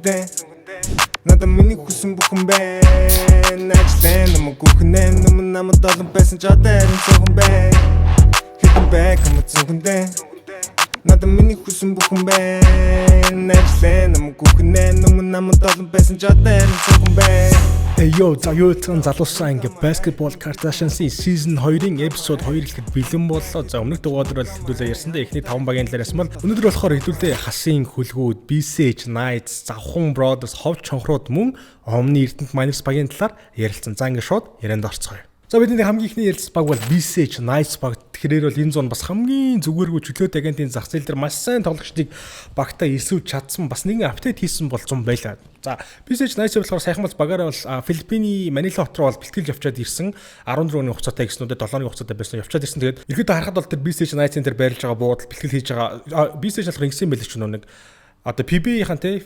цүнхэндээ надад миний хүсэн бүхэн байна ажлаа намайг гүхнээ нүмэн намайг долон байсан ч одоо харин цөөхөн байна хитэн бэк юм цүнхэндээ надад миний хүсэн бүхэн байна ажлаа намайг гүхнээ нүмэн намайг долон байсан ч одоо харин цөөхөн байна. Yo, заяатан залуусан ингээ basketball Kardashians-ийн season 2-ын episode 2 гэхэд бэлэн боллоо. За өмнөх дугаараар л хэдүүлээ ярьсандаа эхний 5 багийн талаар ярьсан бол өнөөдөр болохоор хэдүүлээ хасын хөлгүүд, BCH Knights, Завхан Brothers, Ховч Чонхрууд мөн Omni Эрдэнэт Miners багийн талаар ярилцсан. За ингээ шууд ярианд орцгоё. За бидний хамгийн ихний ярилцсан баг бол BCH Knights баг. Тэгэхээр бол энэ зон бас хамгийн зүгээргүй чөлөөт агентийн зах зээл дээр маш сайн тоглогчдыг багтаа эсвэж чадсан бас нэгэн апдейт хийсэн бол зам байлаа. За BCH Knights болохоор сайхан бол багаараа бол Филиппиний Манила хот руу бол бэлтгэл явчаад ирсэн 14 өдрийн хугацаатай гэснүүдэд 7 өдрийн хугацаатай байсан явчаад ирсэн. Тэгээд ерөөдөө харахад бол тэр BCH Knights-ийн дээр байрлаж байгаа буудал бэлтгэл хийж байгаа BCH болохоор ингэсэн байл ч нэг одоо PB-ийн те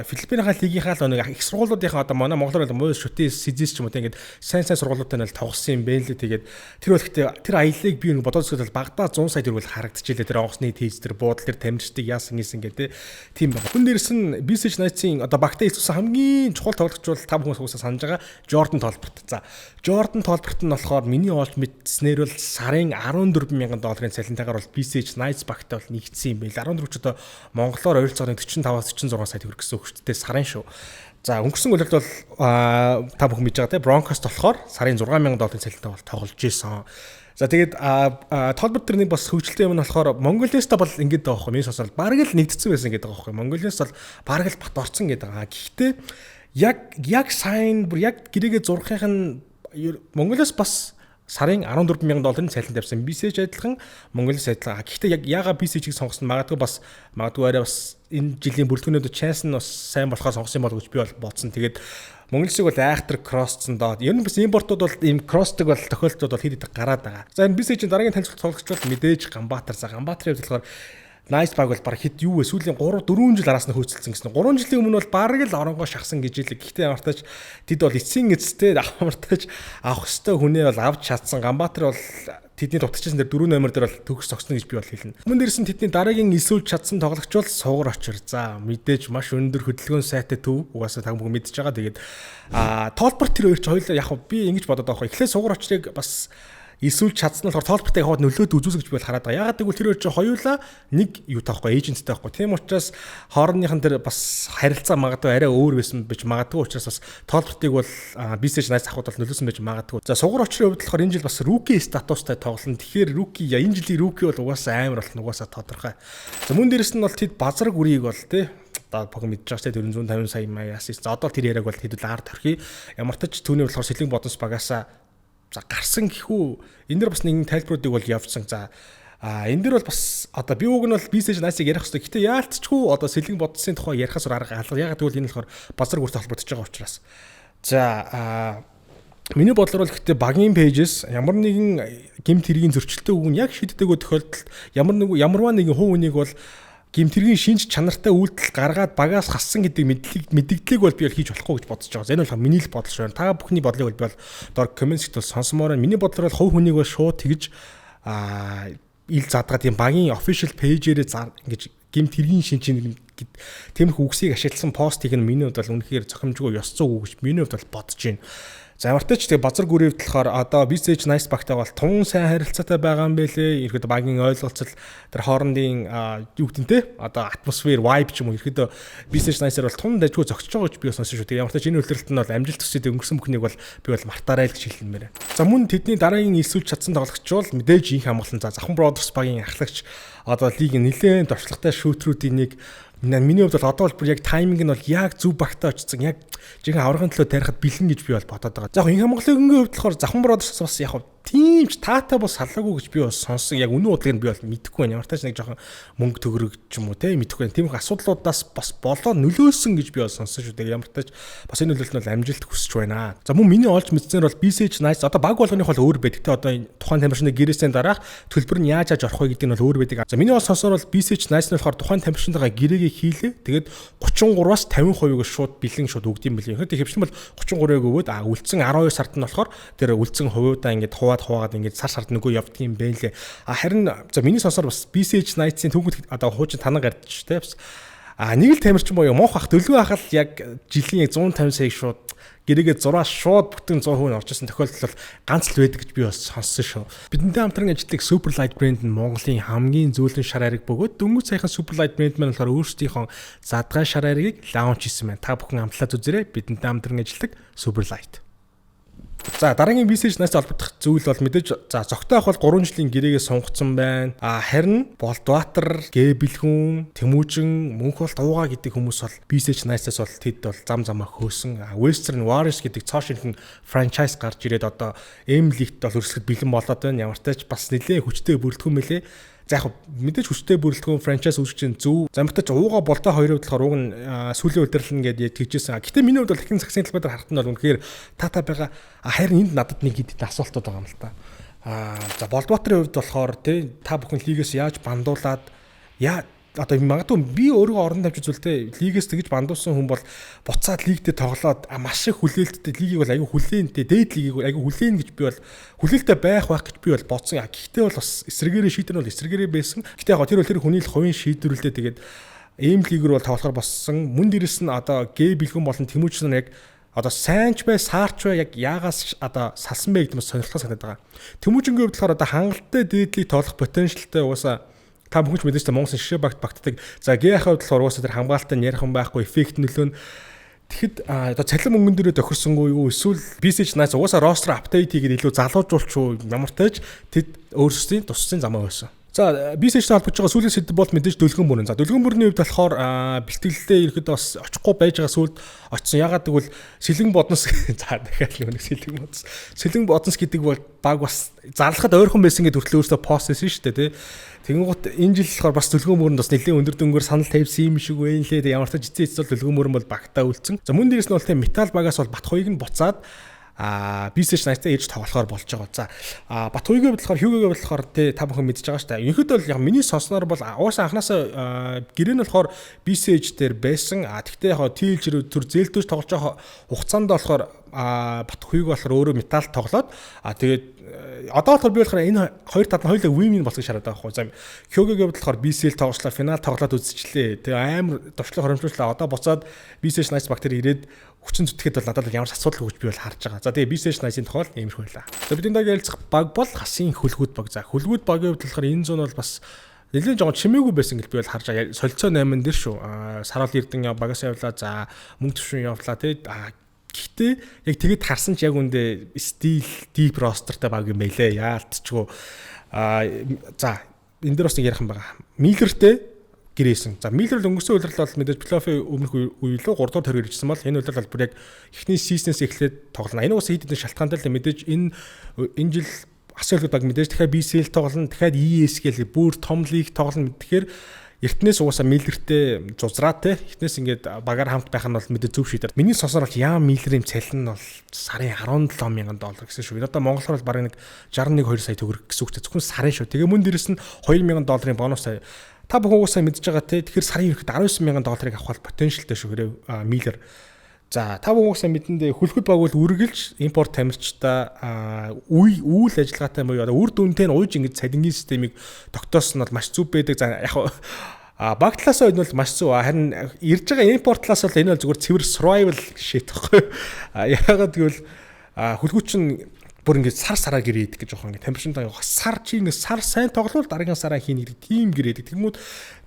Филиппинийн лигийнхаа л нэг их сургуулиудынхаа одоо манай Монголоор бол муус шүтээс сизис ч юм уу те ингээд сайн сургуулиудтай нь тоглосон юм бэ лээ. Тэгээд тэр бол гэхдээ тэр аяллыг би нэг бодож үзэхэд багадаа 100 сая төгрөг харагдчихжээ тэр онгоцны тийз тэр буудал тэр тамирчдыг яасан гэсэн гэдэг тийм байна. Хүн дээрс нь BCH Knights-ийн одоо багтаа ирсэн хамгийн чухал тоглогч бол та бүхэн уусаа санаж байгаа Jordan Tolbert. За Jordan Tolbert нь болохоор миний олж мэдснээр бол сарын 14,000 цалинтайгаар бол BCH Knights багтаа бол нэгдсэн юм байл. 14 ч одоо монголоор 45-аас 46 сая төгрөг гэсэн хөвчтэй сарын шүү. За өнгөрсөн үлрэлт бол та бүхэн мэдж байгаа те Broncos болохоор сарын 6,000 долларын цалинтай бол тоглож исэн. За тэгээд Tolbert нэг бас хөгжилтэй юм нь болохоор Mongolia-ста бол ингэж байгаа байхгүй миний сонсоод бараг л нэгдсэн байсан гэдэг байгаа байхгүй. Mongolia-с бол бараг л бат орцсон гэдэг байгаа. Гэхдээ яг сайн бүр яг гэрээгээ зурхих нь Mongolia-с бас сарын 14,000 цалин тавьсан. BCH адилхан Mongolia-с адилхан. Гэхдээ яг яага BCH-ийг сонгосон магадгүй арай бас энэ жилийн бүрэлдэхүүнүүд chance нь бас сайн болохоор сонгосон болов гэж би бол бодсон. Тэгээд Mongolia-ыг бол айхтар кроссцсон доо. Ер нь бас импортууд бол ийм кроссдаг бол тохиолдлууд бол хэд гараад байгаа. За энэ BCH-ийн дараагийн танилцуулга тоглогч бол мэдээж Ганбаатар. За Ганбаатарын хувьд болохоор Nice баг бол баг хэд юу вэ? Сүүлийн 3 4 жил араас нь хөөцөлсөн гэсэн. 3 жилийн өмнө бол бараг л оронгоо шахсан гэж хэлээ. Гэхдээ ямартаач тэд бол эцсийн эцтэй амартаач авах хөстэй хүнээ бол авч чадсан. Ганбаатар бол тэдний дутагчсан дээр 4 номер дээр бол төгс зогсно гэж би бол хэлнэ. Мөн дээрс нь тэдний дараагийн эсвэлж чадсан тоглогч бол Сугар Очир. За мэдээж маш өндөр хөдөлгөөн сайтай төв. Угаасаа та бүхэн мэдж байгаа. Тэгээд Tolbert тэр хоёр ч хоёулаа яг би ингэж бодоод байгаа. Эхлээд Сугар Очирыг бас эсвэлж чадсан нь болохоор Tolbert-ыг яваад нөлөөд үзүүлэх гэж би бол хараад байгаа. Ягаад гэвэл тэр хоёр ч хоёулаа нэг юу таахгүй эйженттэй байхгүй. Тийм учраас хоорондынхан дээр бас харилцаа магадгүй арай өөр байсан бич магадгүй учраас бас Tolbert-ыг бол BCH Knights авахд бол нөлөөсөн байж магадгүй. За Сугар Очирын хувьд болохоор энэ жил бас rookie статустай тоглоно. Тэгэхээр энэ жилийн rookie бол угаасаа амар болно. Угаасаа тодорхой. За мөн дээрэс нь бол тэд базар гүрийг бол тий одоо бүгд мэдж байгаа ч 450 сая маяас. За одоо тэр яриаг бол хэдүүл ард орхи. Ямар ч түүний болохоор Сэлэнг Бодонс багаасаа за гарсан гэхүү энэ дэр бас нэгэн тайлбаруудыг бол явуулсан. За энэ дэр бол бас одоо би уг нь бол BCH Knights-ыг ярих хэрэгтэй. Гэхдээ яалтчгүй одоо Сэлэнг Бодонсын тухай ярихаас арга алга. Ягаад гэвэл энэ болохоор базар гүртэй холбогдож байгаа учраас. За миний бодлоор бол гэхдээ багийн пэйжэс ямар нэгэн гэмт хэргийн зөрчилтэй үг нь яг шийддэггүй тохиолдолд ямарваа нэгэн хувь хүнийг бол гэмтэргийн шинж чанартай үйлдэл гаргаад багаас хассан гэдэг мэдээллийг бол би бол хийж болохгүй гэж бодож байгаа. Энэ бол миний л бодол шүү. Та бүхний бодлыг бол би бол доор комментт бол сонсомоор миний бодлоор бол хувь хүнийг бол шууд тэгж ил задгаад тийм багийн official page-ээрээ ингэж гэмтэргийн шинж тиймэрхүү үгсийг ашигласан постыг нь миний хувьд бол үнэхээр зохимжгүй ёс зүй гэж миний хувьд бол бодож байна. За ямартай ч тэгээ базар гүрийн болохоор одоо BCH Knights багтаа бол тун сайн харилцаатай байгаа юм бэлээ. Ерхэд багийн ойлголцол тэр хоорондын юу гэдэг те одоо атмосфер vibe ч юм уу ерхэд BCH Knights-аар бол тун дайггүй зогсож байгаа гэж би сонсон шүү. Тэгээ ямартай ч энэ үйлрэлт нь бол амжилт төсөөд өнгөрсөн бүхнийг бол би бол мартаарай л гэж хэлмээр. За мөн тэдний дараагийн эсвэлж чадсан тоглогч бол мэдээж инх амгалан за Завхан Brothers багийн ахлагч одоо лигийн нэлээд туршлагатай шүүтрүүдийн нэг миний хувьд бол одоо бол яг тайминг нь бол яг зөв багтаа очсон. Яг жинхэнэ аврагын төлөө тарихад бэлэн гэж би бол бодоод байгаа. За яг инх амгалангийн хувьд болохоор Завхан Brothers бас яг тийм ч таатай бас салаагүй гэж би бас сонссон. Яг үнэн удалыг нь би бол мэдэхгүй байна. Ямар ч нэг жоохон мөнгө төгрөг ч юм уу те мэдэхгүй байна. Тийм их асуудлуудаас бас болоо нөлөөсөн гэж би бол сонссон шүү. Тэгээ ямар ч бас энэ нөлөөлт нь бол амжилт хүсэж байна. За мөн миний олж мэдснээр бол BCH Knights одоо баг болгоных бол өөр байдаг те одоо энэ тухайн тамирчны гэрээсээ дараах төлбөр нь яаж орох вэ гэдэг нь бол өөр байдаг. За миний бол сонсоор бол BCH Knights нь болохоор тухайн тамирчныгаа гэрээгээ хийлээ. Тэгээд 33-аас 50%-ийг шууд бэлэн шууд өгд юм билээ. Ихэд хэвшин бол 33%-ийг өгөөд үлдсэн 12 сард нь болохоор тэр үлдсэн хувиудаа ингээд хуваагаад ингээд сар сард нөгөө явдаг юм байлээ. Харин за миний сонсоор бас BCH Knights-ийн түүхэнд одоо хуучин танаа гардч те бас Нэг л тамирчин боёо мох ах дөлгөө ахал яг жилийн 150 сая шууд гэрээгээ зураа шууд бүтэн 100 хүн орж исэн тохиолдол бол ганц л байдаг гэж би бас сонссон шүү. Бидэнтэй хамтран ажилладаг Superlight брэнд нь Монголын хамгийн зөөлөн шар ариг бөгөөд дөнгөж саяхан Superlight брэнд маань болохоор өөрсдийнхөө задгай шар аригийг лаунч хийсэн байна. Та бүхэн амтлаад үзээрэй. Бидэнтэй хамтран ажилладаг Superlight. За дараагийн BCH Nice холбогдох зүйл бол мэдээж зөгтэй ах бол 3 жилийн гэрээгээ сунгацсан байна. Харин Болдбаатар, Гэбэлгүн, Тэмүүжин, Мөнхболт уугаа гэдэг хүмүүс бол BCH Nice-аас бол тэд бол зам замаа хөөсөн. Western Warriors гэдэг цоо шинхэн франчайз гарч ирээд одоо M League-т бол өрсөлдөд бэлэн болоод байна. Ямар ч тач бас нэлээд хүчтэй бүрэлдэхүүн мэлээ. За яг мэдээж хүчтэй бүрэлдэхүүн франчайз үүсгэж зөв. Замтач ууга болтой хоёрын хувьд болохоор уг нь сүүлийн удирлан гэдэг тэгжсэн. Гэтэ миний хувьд бол ихэнх цагсын талбайд харахад нь бол үнэхээр тата байгаа. Харин энд надад нэг хэд асуултууд байгаа юм л та. За Болдбаатарын хувьд болохоор тий та бүхэн лигээс яаж бандуулаад одоо магадгүй би өөрөө орон тавьж үзүүлтэй лигээс тэгж бандуулсан хүн бол буцаад лигтээ тоглоод маш их хүлээлттэй лигийг бол аягүй хүлээнтэй дээд лигийг аягүй хүлээн гэж би бол хүлээлттэй байх гэж би бол бодсон. Гэхдээ бол бас эсрэгээрээ шийдвэр бол эсрэгээрээ байсан. Гэхдээ яг тэр хүний л хувийн шийдвэрлэлээ тэгээд эм лигэр бол тоглохоор болсон. Мөн дэрэс нь одоо Г бэлгэн болон Тэмүүжин яг одоо сайнч бай саарч бай яг яагаас одоо салсан бэ гэдэг нь сонирхолтой санагдаад байгаа. Тэмүүжингийн хувьд болохоор одоо хангалттай дээдлийг тоолох потенциалтай угаасаа та бүхэн ч мэдээж Монголын шишээ багтдаг. За Г-ийн хувьд болохоор угаасаа тэр хамгаалалтаа ярих юм байхгүй эффект нөлөө нь тэгэхэд одоо цалин мөнгөн дээрээ тохирсонгүй юу эсвэл BCH Nice угаасаа ростер апдейт хийгээд илүү залуужуулч уу ямар тааж тэд өөрсдийн тусцын замаа байсан. За BCH-тэй холбож байгаа сүүлийн сэдв бол мэдээж дөлгөн бүрэн. За дөлгөн бүрний хувьд болохоор бэлтгэлдээ ирэхэд бас очихгүй байж байгаа сүлд очсон. Ягаад гэвэл Сэлэн боднос за дахиад нэг Сэлэн боднос. Сэлэн боднос гэдэг бол баг бас зарлахад ойрхон байсан гэдэг хүртэл өөртөө пост хийсэн шүү дээ тий. Тэнгуут энэ жил болохоор бас дөлгөн бүрэн бас нэлээд өндөр дүнгээр санал тавьсан юм шиг байна лээ. Ямар ч жицээ эцэл дөлгөн бүрэн бол багтаа үлдсэн. За мөн дээрээс нь бол тий металл багаас бол Батхуйг нь буцаад BCH Nice-тэй ээж тоглохоор болж байгаа. За Батхуйгийн болохоор Хьюгогийн болохоор тий та бүхэн мэдж байгаа шүү дээ. Ерөнхийдөө бол яг миний сонсноор бол угаасаа анханасаа гэрээ нь болохоор BCH дээр байсан. Тэгтээ яг TLG төр зээлдөөж тоглож байгаа хугацаанд болохоор Батхуйг болохоор өөрөө металл тоглоод тэгээд одоо болохоор би болохоор энэ хоёр тал нь хоёулаа win-win болохыг шаардаг байхгүй. За Хьюгогийн болохоор BCL тоглослоо финал тоглоод үзчихлээ. Тэгээ амар товчлог хоромжлууллаа. Одоо буцаад BCH Nice бактери ирээд хүчин зүтгэхэд бол надад ямар ч асуудал хөвж би бол харж байгаа. За тэгээ BCH Nice-ийн тухай иймэрхүү байлаа. За бидний дагаа ярилцах баг бол хасын хөлгүүд баг. За хөлгүүд багийн хувьд болохоор энэ зүүн бол бас нэлээд жоохон чимээгүй байсан гэж би бол харж байгаа. Солилцоо 8 дээр шүү. Саруул Эрдэнэ багаас явлаа. За мөнгө төвшин явлаа тий. Гэхдээ яг тэгэд харсан ч яг үндэ стил deep rosterтай баг юм байлээ. Яалтчгүй. За энэ дээр бас нэг ярих юм байгаа. Миллертэй гэрээсэн. За Миллер өнгөрсөн үйлрэл бол мэдээж плей-оффын өмнөх үе лөө 3 дахь төрөөр ирсэн бол энэ үйлрэл бол бүр яг эхний сизнээс эхлээд тоглоно. Энэ бас хэд хэдэн шалтгаантай л мэдээж энэ жил асуулт баг мэдээж дахиад BCL тоглоно, дахиад ESL бүр том лиг тоглоно. Тэгэхээр эртнээс угаасаа Миллертэй зузраатай эхнээс ингээд багаар хамт байх нь бол мэдээ зөв шийдвэр. Миний сонсноор бол яа Миллерийн цалин нь бол сарын $17,000 гэсэн шүү. Одоо монголоор бол бараг нэг 61-2 сая төгрөг гэсэн үг зөвхөн сарын шүү. Тэгээ мөн дэрэс нь $2,000 бонус та бүхэн угаасаа мэдж байгаа те. Тэгэхээр сарын ирэхэд $19,000 авах потенциалтай шүү хэрэг Миллер. За та бүхэн угаасаа мэдэндээ хөлгөд баг бол үргэлж импорт тамирчтай үйл ажиллагаатай буюу одоо үр дүнтэй нь ууж ингэж цалингийн системийг тогтоосон нь бол маш зөв байдаг. За яг баг талаасаа энэ бол маш зөв. Харин ирж байгаа импорт талаас бол энэ бол зүгээр цэвэр survival shit байхгүй. Яагаад гэвэл хөлгөд чинь бүр ингээд сараар гэрээдэг гэж жоох ингээд тамирчинтай сар сайн тоглол дараагийн сараа хийнэ гэдэг тийм гэрээдэг. Тэгмүүд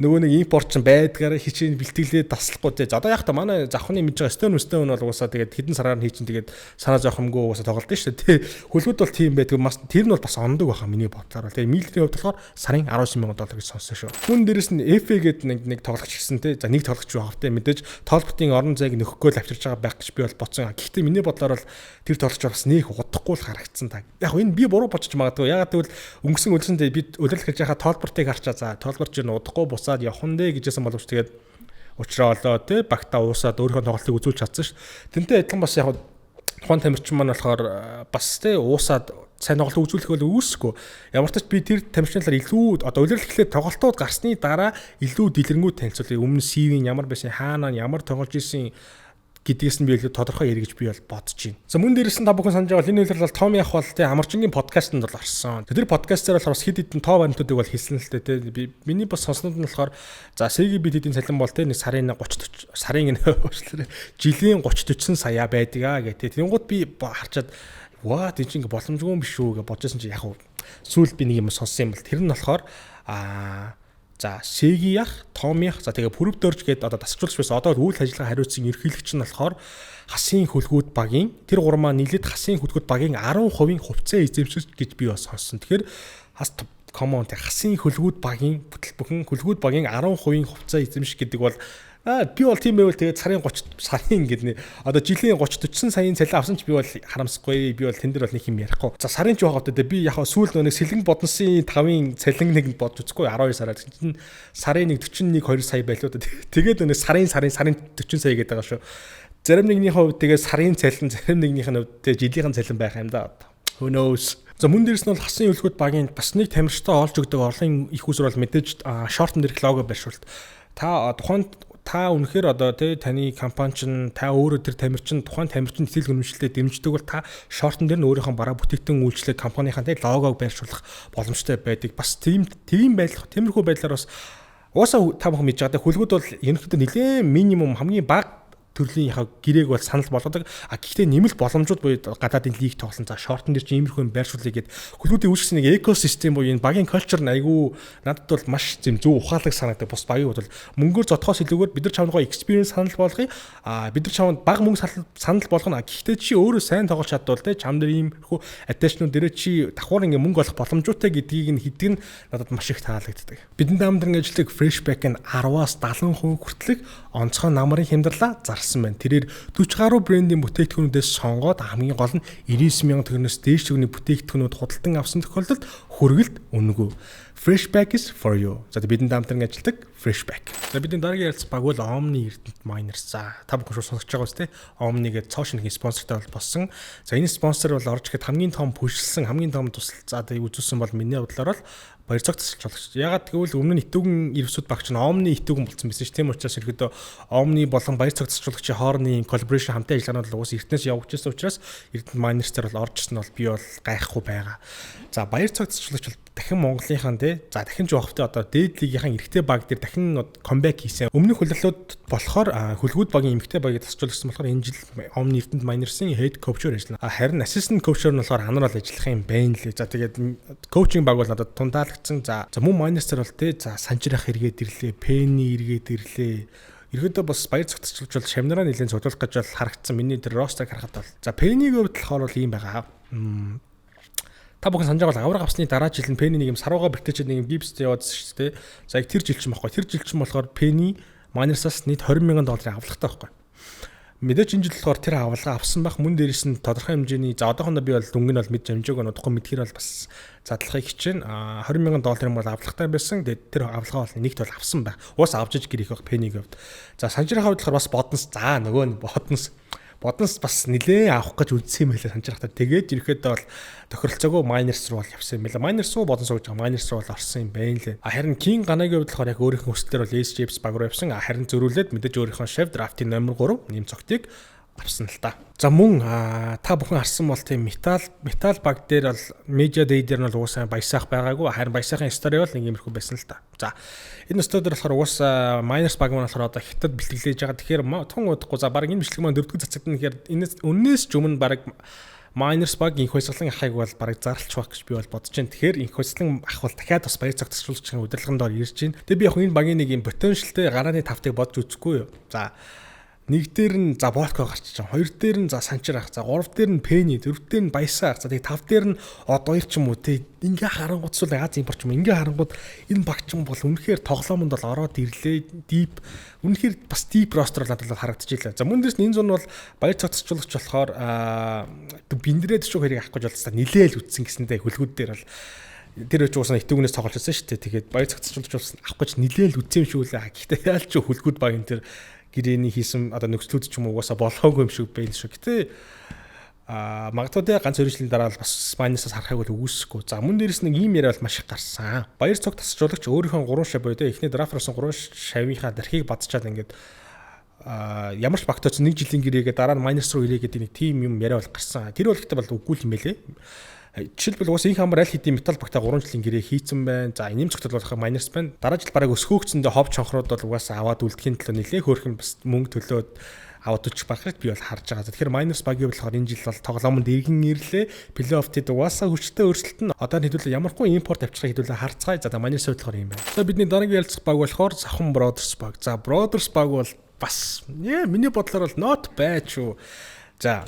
нөгөө нэг импорт ч байдгаараа хичээн бэлтгэлээ таслахгүй те. Одоо яг та манай завхны мэдж байгаа стон бол угаасаа тэгээд хэдэн сараар нь хийчин тэгээд санаа зовхомгүй угаасаа тоглолт нь шүү дээ. Хөлгөд бол тийм байдаг. Тэр нь бол бас ондог байхаа миний бодлоор. Тэгээд Миллерийн хувьд болохоор сарын $19,000 гэж сонссон шүү. Хүн дээрэс нь FA гэдэг нэг тоглогч гисэн те. За нэг тоглогч байгаа хавтай мэдээж тоолбортын орон зайг нөхөхгүй л авчирч байгаа байх гэж би бол бодсон. Гэхдээ миний бодлоор бол тэр тоглогч бас нэг удахгүй л харагдсан та. Яг энэ би буруу бодчих магадгүй. Ягаад гэвэл өнгөрсөн өдрөндөө би удирдах хийж байхад тоолбортыг харчаа. За тоолборч нь удахгүй буцаад явхан дээ гэжсэн боловч тэгээд уучраалоо те багтаа уусаад өөрийнхөө тоглолтыг үзүүлж чадсан ш. Тэнтэй адилхан бас яг тухайн тамирчин маань болохоор бас те уусаад сайн тоглолт үзүүлэх бол үүсэхгүй. Ямар ч тач би тэр тамирчнаар илүү одоо удирдахлаар тоглолтууд гарсны дараа илүү дэлгэрэнгүй танилцуулъя. Өмнө CV-ийн ямар байсан, хаанаа ямар тоглож исэн гэдгээс нь би илүү тодорхой ярих гэж би бол бодож байна. За мөн дээрээс нь та бүхэн санаж байгаа энэ үйлрэл бол Том Ях бол тэ амарчингийн подкастт бол орсон. Тэр подкастаар болохоор бас хэд хэдэн тоо баримтуудыг бол хэлсэн л дээ тэ. Миний бас сонснууд нь болохоор за Сеги бид хэдийн цалин бол тэ нэг сарын 30 сарын уучлаарай жилийн 30 40 сая байдаг аа гэдэг. Тэнгууд би харчаад ваа тийм чинь боломжгүй юм биш үү гэж бодчихсон чи яг сүүл би нэг юм сонссон юм бол тэр нь болохоор за Сеги Ях, Том Ях за тэгээ Пүрэв Дорж гээд одоо тасалжуулагч байсан. Одоо үйл ажиллагаа хариуцсан ерөнхийлөгч нь болохоор хасын хөлгүүд багийн тэр гурван маань нийлээд хасын хөлгүүд багийн 10% хувьцаа эзэмшиж гэж би бас сонссон. Тэгэхээр хас коммент хасын хөлгүүд багийн бүхэн хөлгүүд багийн 10% хувьцаа эзэмших гэдэг бол би бол тийм байвал тэгээд сарын ингээд одоо жилийн 30 40 саяын цалин авсан ч би бол харамсахгүй. Би бол тэн дээр бол нэг юм ярихгүй. За сарын ч байгаа гэдэг би яг сүүл нэг сэлгэн бодносын 5-ын цалин нэг бодож үзэхгүй 12 сараар чинь сарын 1 41 2 сая байлуу. Тэгээд нэг сарын 40 сая гэдэг байгаа шүү. Зарим нэгнийхээ хувьд тэгээд сарын цалин, зарим нэгнийхээ хувьд тэгээд жилийн цалин байх юм да. Who knows. За мөн дээрс нь бол хасын хөлгүүд багийн бас нэг тамирчтай олж өгдөг орлогын их усур бол мэдээж шортон дээрх лого байршуулт. Та үнэхээр одоо таны компани чинь та өөрөө тэр тамирчин тухайн тамирчин эцэл хөнөмжлөлтөд дэмждэг бол та шортон дээр нь өөрийнхөө бараа бүтээгдэхүүн үйлчлэг компанийн логог байршуулах боломжтой байдаг. Бас тийм байдлах тиймэрхүү байдлаар бас уусаа та бүхэн мэдж байгаа хөлгүүд бол ерөнхийдөө нэлээд минимум хамгийн бага төрлийн гэрээг бол санал болгодог. Гэхдээ нэмэлт боломжууд буюу гадаадын лиг тоглосон за шортон дээр чи иймэрхүү юм байршуулъя гэд хөлгүүдийн үүсгэсэн нэг экосистем буюу энэ багийн culture нь айгүй надад бол маш зөв ухаалаг санагдав. Бус багийн бол мөнгөөр зотхоос илүүгээр бид нар чамд experience санал болгоё. Бид нар чамд бага мөнгө санал болгоно. Гэхдээ чи өөрөө сайн тоглож чадвал чам дээр иймэрхүү attention-ууд дээрээ чи давхар ингээ мөнгө олох боломжтой гэдгийг нь хэдийг нь надад маш их таалагддаг. Бидний даамдрын ажлыг Freshback нь 10-аас 70% хүртэлх онцгой намрын хямдралаа зарсан байна. Тэрээр 40 гаруй брендийн бүтээгдэхүүнүүдээс сонгоод хамгийн гол нь 99,000 төгрөгөөс дээш төгрөгийн бүтээгдэхүүнүүд худалдан авсан тохиолдолд хүргэлт үнэгүй. Freshback is for you. За бидний даамтран ажилдаг Freshback. За бидний дараагийн ярилц баг бол Omni Эрдэнэт Miners. За та бүхэн шууд сонсож байгаа үстэй. Omni гэдэг цоо шинэгийн спонсортой бол болсон. За энэ спонсор бол орж ирэхэд хамгийн том пүшилсэн, хамгийн том тусалцаад үзүүлсэн бол миний бодлоор бол баяр цог тасалж болгоч. Ягаад гэвэл өмнө нь итүүгэн ирвсүүд багч нь Omni итүүгэн болсон байсан ш. Тийм учраас ерөөдөө Omni болон баяр цог тасалжуулагчийн хоорондын collaboration хамтын ажиллагаанууд л уус Эрдэнэс явж байсан учраас Эрдэнэт Miners-ээр бол орж ирсэн бол би бол гайхгүй байгаа. За баяр цог тасалжуулагч бол дахин Монголынхан за дахин жоохтой одоо дээд лигийнхэн эрэгтэй баг дээр дахин comeback хийсэн. Өмнөх хөлөглөлүүд болохоор хөлгүүд багийн эмэгтэй багийг тасалжуулсан болохоор энэ жил Omni Эрдэнэт Miners-ийн head coach-оор ажиллана. Харин assistant coach-оор нь болохоор ханаар бол ажиллах юм байна лээ. За тэгээд coaching баг бол надад тундаалагцсан. За мөн Miners-аар бол за санжирах эргээд ирлээ, Penny эргээд ирлээ. Ерөөдөө бас баяр цогцолж бол шамнараа нэлээд цуглуулах гэж бол харагдсан. Миний тэр ростер харахад бол за Penny-ийн хувьд болохоор ийм байгаа. Та бүхэн санаж байгаа авраг авсны дараа жил нь Penny нэг юм сарууга бэртэж нэг юм гипстэй яваадсан шүү дээ. За яг тэр жилчин баггүй. Тэр жилчин болохоор Penny Miners-аас нийт $20,000 авлагатай байхгүй. Мэдээж энэ жил болохоор тэр авалгаа авсан байх. Мөн дээрээс нь тодорхой хэмжээний за одоохондоо би бол дүнгийн бол мэдж амжаагүй нутгүй мэдхээр бол бас задлахыг хичээн $20,000 юм бол авлагатай байсан. Тэгээд тэр авалгаа бол нэгт бол авсан байх. Уус авч иж гэрэх байх Penny-г хувьд. За санжирах хувьд болохоор бас боднос за нөгөө боднос бас нилээ авах гэж үзсэн юм байлаа санжирахтаа. Тэгээд ерөөхдөө бол тохиролцоогүй Miners руу бол явсан юм байлаа. Miners руу бодон сууж байгаа. Miners руу бол орсон юм байна лээ. Харин King Ганагийн хувьд болохоор яг өөрийнх нь хүслээр бол Ace Chips баг руу явсан. Харин зөрүүлээд мэдээж өөрийнх нь Chef Draft-ийн номер 3 нэм цогтыг авсан л та. За мөн та бүхэн харсан бол тийм метал баг дээр бол Media Day дээр нь бол уусаа баясаах байгаагүй. Харин баясаахын стори бол нэг юмрхүү байсан л та. За энэ стори дээр болохоор уусаа Miners баг маань болохоор одоо хятад бэлтгэлээж байгаа. Тэгэхээр тун удахгүй за баг энэ бичлэг маань дөрөвдөг цацагдана гэхээр энэс ч өмнө баг Miners баг инх хойсглан ахыг бол бараг зарлч байх гэж би бол бодож байна. Тэгэхээр инх хойсглан ах бол дахиад бас баяр цог тасалжуулахын удирдлаганд ор ирж байна. Тэгээ би яг энэ багийн нэг юм потенциалтай гарааны тавтыг бодож үзэхгүй юу. За нэг дээр нь за Vodka гарч байгаа. Хоёр дээр нь за санчирах. За гурав дээр нь Penny, дөрөв дээр нь баясаар. За тэгээ тав дээр нь хоёр ч юм уу те. Ингээ харангуйцвал Аз импорт юм. Ингээ харангууд энэ багч юм бол үнэхээр тоглоомонд бол ороод ирлээ. Deep үнэхээр бас deep roster надад бол харагдчихлаа. За мөн дэс энэ зун бол баяр цогцолжуулагч болохоор биндрээд шүү хэрэг авах гэж болсоо нилээл үтсэн гэсэндээ хөлгүүд дээр бол тэр ч уусаа итүүгнээс тоглож байсан шүү дээ. Тэгээд баяр цогцолжуулагч болсон авах гэж нилээл үтсэн юм шүү лээ. Гэхдээ яаль ч хөлгүүд баг энэ тэр гэрээний хийсэн одоо нөхцлүүд ч юм уу угаасаа болохоогүй юм шиг байна шүү. Гэтэ магадгүй тэ ганц өрөжлийн дараа бас Miners-аас харахыг бол үгүйсэхгүй. За мөн дээрээс нэг ийм яриа бол маш их гарсан. Баяр цог тасалжуулагч өөрийнхөө 3 шав буюу тэ эхний драфтроос 3 шавийнхаа дархийг бадчаад ингээд ямар ч багтаач 1 жилийн гэрээгээ дараа нь майнерс руу ирээ гэдэг нэг тим юм яриа бол гарсан. Тэр бол ихтэй бол үгүй юм байлээ. Жишээлбэл уус инх амар аль хэдийн металл багтаа 3 жилийн гэрээ хийцэн байна. За энэм зөвхөн болох майнерс байна. Дараа жил бараг өсгөөгчөндөө хов чонхрууд бол угаасаа аваад үлдэхийн төлөө нэлээ хөөрхөн бас мөнгө төлөөд аваад үчих барахыг би бол харж байгаа. Тэгэхээр майнерс багийн болохоор энэ жил бол тоглоомонд иргэн ирлээ. Плей-офф тэд угаасаа хүчтэй өөрчлөлт нь одоо хэдүүлээ ямаргүй импорт авчрахыг хэдүүлээ харцгаая. За майнерс болохоор юм байна. За бидний дараагийн ярилцах баг болохоор Сахан Brothers баг. За Brothers баг бол бас миний бодлоор бол not bad шүү. За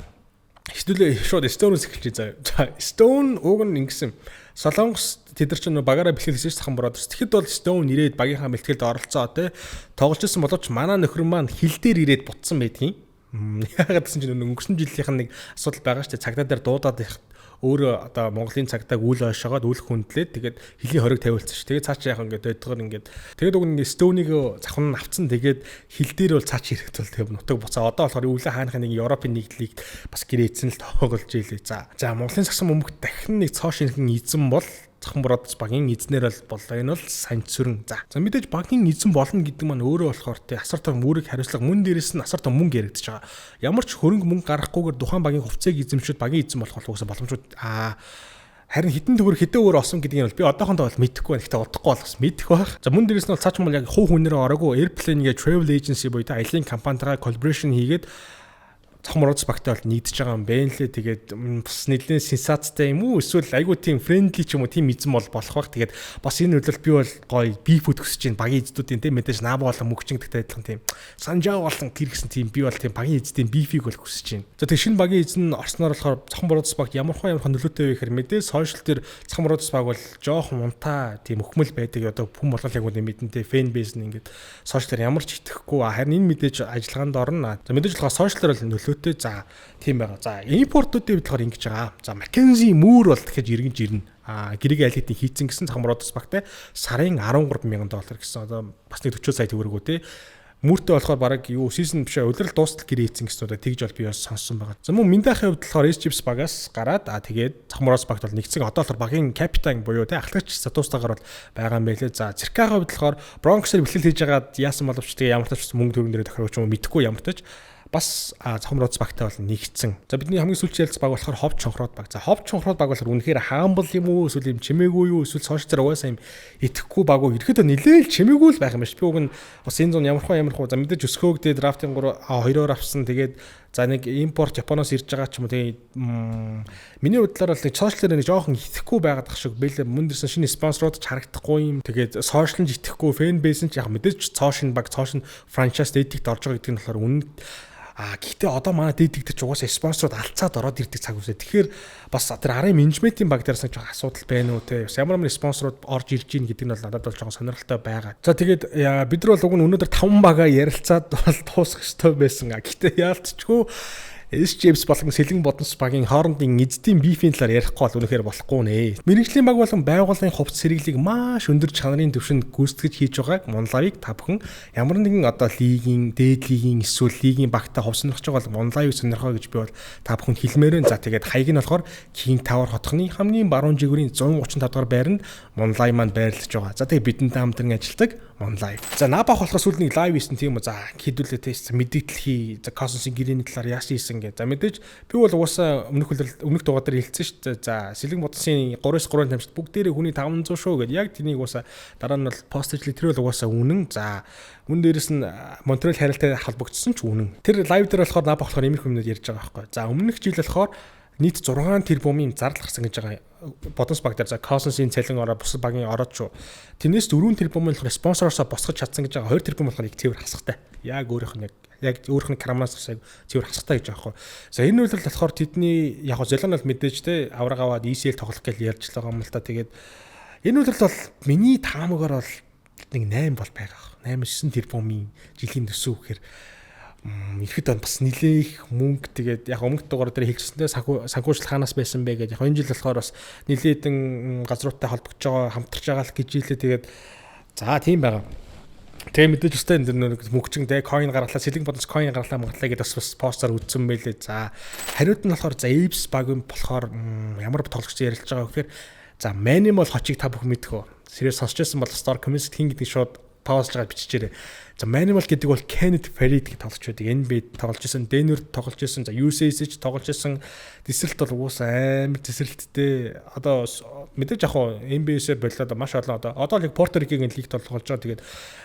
хэдүүлээ шууд Stone-с эхэлчихье заа. За Stone уг нь ингэсэн. Солонгос тэд нар ч багаараа бэлтгэл хийсэн Сахан Brothers. Тэгэхэд бол Stone ирээд багийнхаа бэлтгэлд оролцоо тий. Тоглож ирсэн боловч манай нөхөр маань хил дээр ирээд бутсан байдгийн. Яагаад гэсэн чинь өнгөрсөн жилийнх нь нэг асуудал байгаа шүү дээ. Цагдаа дээр дуудаад их өөрөө одоо Монголын цагдааг үл ойшоогоод үл хүндлээд тэгээд хилийн хориг тавиулсан ш. Тэгээд цааш яах ингээд өдгөр ингээд тэгээд уг нь Stone-ийг цавхан нь авцсан тэгээд хил дээр бол цааш ирэхэд бол тэгээд нутаг буцаа одоо болохоор өвлөө хаанхын нэг Европын нийтлийг бас гэрээцэн л тоглож ийлээ. За Монголын сагсан бөмбөгт дахин нэг цоо шинхэн эзэн бол Сахан Brothers багийн эзнэр бол энэ бол санд сүрэн. За мэдээж багийн эзэн болно гэдэг маань өөрөө болохоор тий асар том үүрэг хариуцлага мөн дээрээс нь асар том мөнгө яригдчихэж байгаа. Ямар ч хөрөнгө мөнгө гаргахгүйгээр Тухайн багийн хувьцааг эзэмшүүд багийн эзэн болох уусаа боломжууд харин хитэн төгөр хитэн өөр осон гэдгийг бол би одоохондоо бол мэдэхгүй байна. Гэхдээ удахгүй бол бас мэдэх байх. За мөн дээрээс нь бол цаач мал яг хувь хүнээрээ ороогүй Airplane-гээ travel agency буюу аялын компанитайгаа collaboration хийгээд Сахан Brothers багтай бол нийтж байгаа юм байна лээ. Тэгээд бас нэлээд сенсацтай юм уу? Эсвэл айгуу тийм friendly ч юм уу тийм эзэн болох байх. Тэгээд бас энэ үйлдэл би бол гоё beef-үүд өсөж чинь багийн эзэдүүдийн тийм мэдээж нааб болон мөгчингдэгтэй адилхан тийм санжаа болон тэр гэсэн тийм би бол тийм багийн эзэдийн beef-ийг бол хүсэж байна. За тэг шинэ багийн эзэн орсноор болохоор Сахан Brothers багт ямар нөлөөтэй вэ гэхээр мэдээ social дээр Сахан Brothers баг бол жоохон унтаа тийм өхмөл байдаг. Одоо хүн болгол яг үнэ мэдэнтэй fan base нь ингээд social дээр ямар ч итгэхгүй. Харин энэ мэдээж ажиллагаанд орно. За мэдээж болохоор social дээр бол нөлөө за тийм байгаа. За импортуудыг болохоор ингэж байгаа. За Mackenzie Moore бол дахиж иргэнж ирнэ. Гэрэг айлтын хийцэн гэсэн Сахан Brothers багтай сарын $13,000 гэсэн одоо бас нэг 40 сая төгрөгөө тий. Мөртөө болохоор бараг юу season бишээ удирдал дуустал гэрээ хийцэн гэсэн удаа тэгж бол би бас сонссон байгаа. За мөн Миндахын хувьд болохоор S-Chips багаас гараад тэгээд Сахан Brothers багт бол нэгцэг одоо болохоор багийн капитан буюу тий ахлагч статустайгаар бол байгаа юм байлээ. За Циркагийн хувьд болохоор Bronx-ээр бэлтгэл хийж байгаад яасан боловч тэгээ ямар ч мөнгө төгрөгөөр тохирооч юм мэдэхгүй ямар ч бас Сахан Brothers багтай бол нэгцэн. За бидний хамгийн сүүлчийн ярилцах баг болохоор Хов Чонхрууд баг. За Хов Чонхрууд баг болохоор үнэхээр хаамбал юм уу эсвэл юм чимээгүй юу эсвэл сошиалчаар угаасаа юм итгэхгүй баг уу ирэхэд нэлээл чимээгүй л байх юм байна ш. Би уг нь бас энэ зүүн ямархуу за мэдээж өсгөөгдөө драфтын 2-оор авсан тэгээд за нэг импорт Японоос ирж байгаа ч юм уу тэгээд миний бодлоор бол нэг сошиалчаар нэг жоохон итгэхгүй байгаад ах шиг бэлээ мөн дэрсэн шинэ спонсорууд ч харагдахгүй юм. Тэгээд сошиалч итгэхгүй фэн бейс нь ч яг мэдээж цоошин баг цоошин франчайз дэдикт орж байгаа гэдэг нь болохоор үнэн. Гэхдээ одоо манай дэдигдэж угаасаа спонсорууд алцаад ороод ирдэг цаг үсэ. Тэгэхээр бас тэр арын менежментийн баг дээрээс нэг жоохон асуудал байна уу те. Ямар нэгэн спонсорууд орж ирж гин гэдэг нь бол надад бол жоохон сонирхолтой байгаа. За тэгээд бид нар бол уг нь өнөөдөр 5 багаа ярилцаад бол дуусгах ёстой байсан. Гэхдээ яалтчгүй S-Chips болон Сэлэн Бодонс багийн хоорондын эзэдийн бифийн талаар ярихгүй бол үнэхээр болохгүй нэ. Мэргэжлийн баг болон байгууллагын хувьд сэргийлийг маш өндөр чанарын түвшинд гүйцэтгэж хийж байгааг Монлавыг та бүхэн ямар нэгэн одоо лигийн, дээд лигийн эсвэл лигийн багтаа хувь сонирхож байгаа бол Монлавыг сонирхоо гэж би бол та бүхэн хэлмээр байна. За тэгээд хаяг нь болохоор King Tower хотхны хамгийн баруун жигүүрийн 135 дугаар байранд Монлав маань байрлаж байгаа. За тэгээд бидэнтэй хамтран ажилладаг Монлав. За Набах болохоор сүүл нэг лайв хийсэн тийм үү. За хэдүүлээ тест мэдээлэл хий. За Cosmos-ийн гэрээний талаар яасан хийсэн. За мэдээж би бол угаасаа өмнөх дугаар дээр хэлсэн шүү дээ. За Сэлэн Бодонсын 3-3 тамирчид бүгдээрээ хүний 500 шүү гэдэг. Яг тэнийг угаасаа дараа нь бол постажлээ тэр бол угаасаа үнэн. За мөн дээрээс нь Монтрел харилцаатай холбогдсон ч үнэн. Тэр лайв дээр болохоор Набах болохоор иймэрхүү юмнууд ярьж байгаа байхгүй. За өмнөх жил болохоор нийт 6 тэрбумын зардал гарсан гэж байгаа. Бодонс баг дээр за Cosmos-ийн цалин ороо бус багийн ороод шүү. Тэрнээс 4 тэрбум болохоор спонсороосоо босгож чадсан гэж байгаа. 2 тэрбум болохоор их цэвэр хасахтай. Яг өөрийнх нь яг өөрийнх нь карманаас цэвэр хасахтай гэж байгаа байхгүй. За энэ үйл болохоор тэдний яг золион бол мэдээж те авраг аваад ECL тоглох гэж ярьж л байгаа юм л та. Тэгээд энэ үйл бол миний таамагаар бол нэг 8 бол байгаа. 8-9 тэрбумын жилийн төсөв гэхээр ихэд бас нэлээх мөнгө тэгээд яг өмнөх дугаар дээр хэлчихсэндээ санхүүжил хаанаас байсан бэ гэдэг. Яг энэ жил болохоор бас нэлээдэн газруудтай холбогдож байгаа хамтарч байгаа л гэж хэлээ. Тэгээд за тийм байгаа. Тэгээ мэдээж өстэй энэ мөнгөчин дээ coin гаргалаа, Сэлэн Бодонс coin гаргалаа гэдэг бас постэр үзсэн байлээ. За хариуд нь болохоор за Apes баг юм болохоор ямар тоглогч ярилж байгаа гэхээр за Manimal хочийг та бүхэн мэдэх үү? Сэрээр сонсч байсан бол Star Community King гэдэг шууд тоолж байгаа биччихээрэй. За Manimal гэдэг бол Kenneth Farid гэж тоглож байдаг. NBA тоглож исэн, Denver тоглож исэн, за USC тоглож исэн. Тесрэлт бол уусаа амар тесрэлттэй. Одоо мэдээж яг хуу NBA-сээр болоод маш олон одоо л яг Puerto Rico-гийн лигт тоглож байгаа. Тэгээд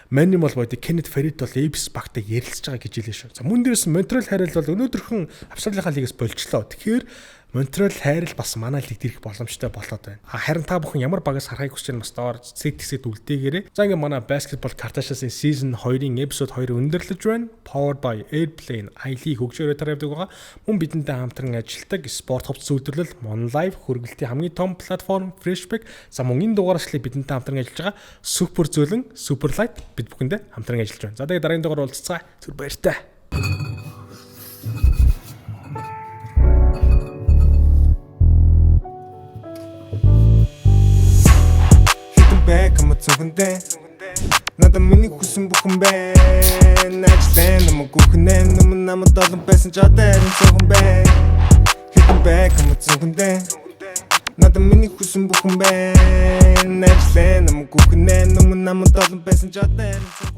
Manimal байдаг Kenneth Farid бол Abyss багтай ярилцж байгаа гэж хэлээ шүү. За мөн дээрээс Montreal Harrell бол өнөөдөрхөн Австралийнхаа лигээс болчлоо. Тэгэхээр Montreal Harrell бас манай лигт ирэх боломжтой болоод байна. Харин та бүхэн ямар багаас харахыг хүсэж байна бас доор сэтгсэд үлдээгээрэй. За ингээ манай Basketball Kardashians-ийн season 2-ын episode 2 өндөрлөж байна. Powered by Airplane IT хөгжөөрөө тарайдаг байгаа. Мөн бидэнтэй хамтран ажилладаг спорт хувцас үйлдвэрлэл Monlive хөргөлтийн хамгийн том платформ Freshback. За мөн энэ дугаарашлыг бидэнтэй хамтран ажиллаж байгаа Super Зөөлөн, Superlight бид бүхэндээ хамтран ажиллаж байна. За тэгээд дараагийн дугаар уулзцаа. Түр баяртай. Come on, надад миний хүсэн бүхэн байна. Ажлаа намайг гүхнэн намайг долон байсан ч одоо харин цохон байна. Hitting back come on, надад миний хүсэн бүхэн байна. Ажлаа намайг гүхнэн намайг долон байсан ч одоо харин